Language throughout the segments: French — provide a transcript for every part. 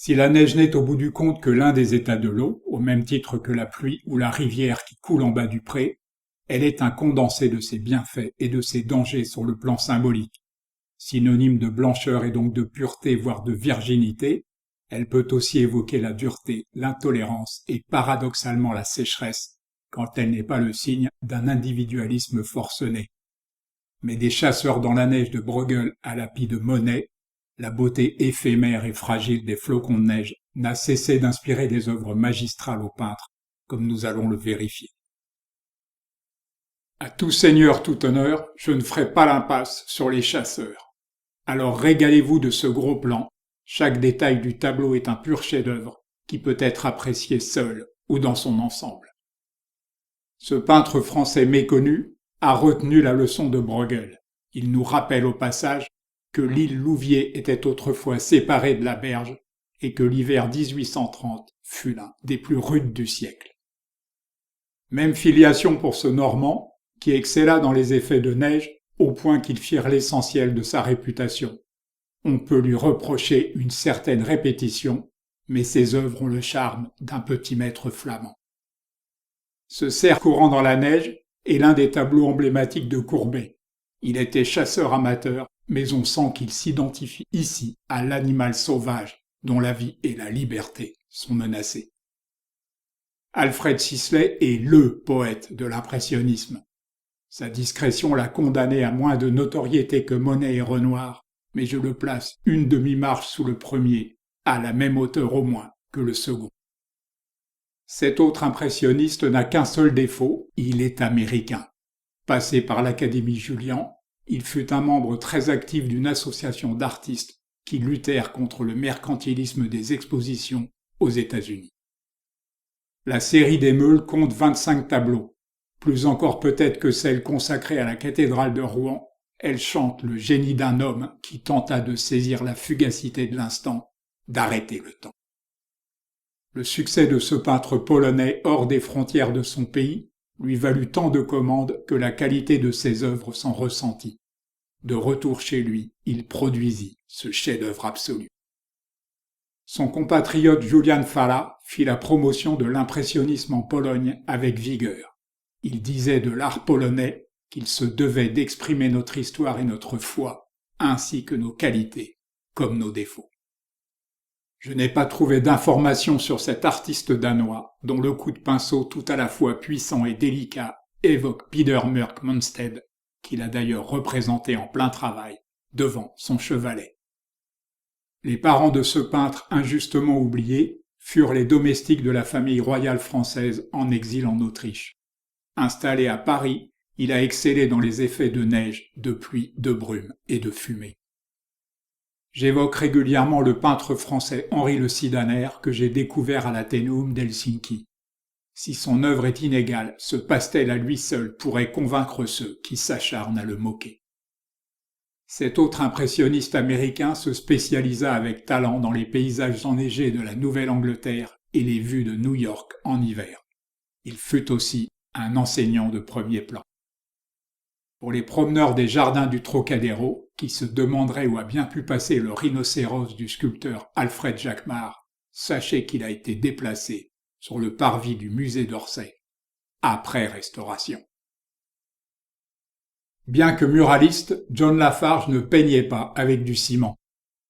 Si la neige n'est au bout du compte que l'un des états de l'eau, au même titre que la pluie ou la rivière qui coule en bas du pré, elle est un condensé de ses bienfaits et de ses dangers sur le plan symbolique. Synonyme de blancheur et donc de pureté, voire de virginité, elle peut aussi évoquer la dureté, l'intolérance et paradoxalement la sécheresse, quand elle n'est pas le signe d'un individualisme forcené. Mais des chasseurs dans la neige de Bruegel à l'api de Monet, la beauté éphémère et fragile des flocons de neige n'a cessé d'inspirer des œuvres magistrales aux peintres, comme nous allons le vérifier. À tout seigneur, tout honneur, je ne ferai pas l'impasse sur les chasseurs. Alors régalez-vous de ce gros plan, chaque détail du tableau est un pur chef-d'œuvre qui peut être apprécié seul ou dans son ensemble. Ce peintre français méconnu a retenu la leçon de Bruegel. Il nous rappelle au passage que l'île Louviers était autrefois séparée de la berge et que l'hiver 1830 fut l'un des plus rudes du siècle. Même filiation pour ce Normand, qui excella dans les effets de neige au point qu'ils firent l'essentiel de sa réputation. On peut lui reprocher une certaine répétition, mais ses œuvres ont le charme d'un petit maître flamand. Ce cerf courant dans la neige est l'un des tableaux emblématiques de Courbet. Il était chasseur amateur, mais on sent qu'il s'identifie ici à l'animal sauvage dont la vie et la liberté sont menacées. Alfred Sisley est LE poète de l'impressionnisme. Sa discrétion l'a condamné à moins de notoriété que Monet et Renoir, mais je le place une demi-marche sous le premier, à la même hauteur au moins que le second. Cet autre impressionniste n'a qu'un seul défaut, il est américain. Passé par l'Académie Julian, il fut un membre très actif d'une association d'artistes qui luttèrent contre le mercantilisme des expositions aux États-Unis. La série des Meules compte 25 tableaux. Plus encore peut-être que celle consacrée à la cathédrale de Rouen, elle chante le génie d'un homme qui tenta de saisir la fugacité de l'instant, d'arrêter le temps. Le succès de ce peintre polonais hors des frontières de son pays lui valut tant de commandes que la qualité de ses œuvres s'en ressentit. De retour chez lui, il produisit ce chef-d'œuvre absolu. Son compatriote Julian Fala fit la promotion de l'impressionnisme en Pologne avec vigueur. Il disait de l'art polonais qu'il se devait d'exprimer notre histoire et notre foi, ainsi que nos qualités, comme nos défauts. Je n'ai pas trouvé d'informations sur cet artiste danois, dont le coup de pinceau tout à la fois puissant et délicat évoque Peter Mørk Monstedt, qu'il a d'ailleurs représenté en plein travail, devant son chevalet. Les parents de ce peintre injustement oublié furent les domestiques de la famille royale française en exil en Autriche. Installé à Paris, il a excellé dans les effets de neige, de pluie, de brume et de fumée. J'évoque régulièrement le peintre français Henri Le Sidaner que j'ai découvert à l'Athénéum d'Helsinki. Si son œuvre est inégale, ce pastel à lui seul pourrait convaincre ceux qui s'acharnent à le moquer. Cet autre impressionniste américain se spécialisa avec talent dans les paysages enneigés de la Nouvelle-Angleterre et les vues de New York en hiver. Il fut aussi un enseignant de premier plan. Pour les promeneurs des jardins du Trocadéro, qui se demanderaient où a bien pu passer le rhinocéros du sculpteur Alfred Jacquemart, sachez qu'il a été déplacé sur le parvis du musée d'Orsay, après restauration. Bien que muraliste, John Lafarge ne peignait pas avec du ciment.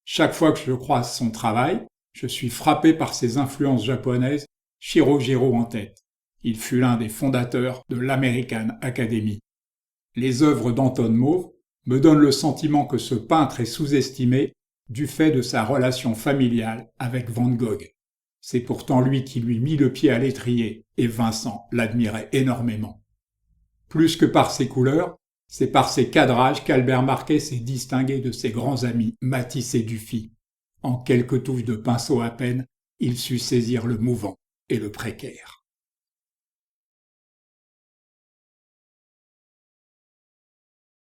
Chaque fois que je croise son travail, je suis frappé par ses influences japonaises, Shirogiro en tête. Il fut l'un des fondateurs de l'American Academy. Les œuvres d'Anton Mauve me donnent le sentiment que ce peintre est sous-estimé du fait de sa relation familiale avec Van Gogh. C'est pourtant lui qui lui mit le pied à l'étrier et Vincent l'admirait énormément. Plus que par ses couleurs, c'est par ses cadrages qu'Albert Marquet s'est distingué de ses grands amis Matisse et Dufy. En quelques touches de pinceau à peine, il sut saisir le mouvant et le précaire.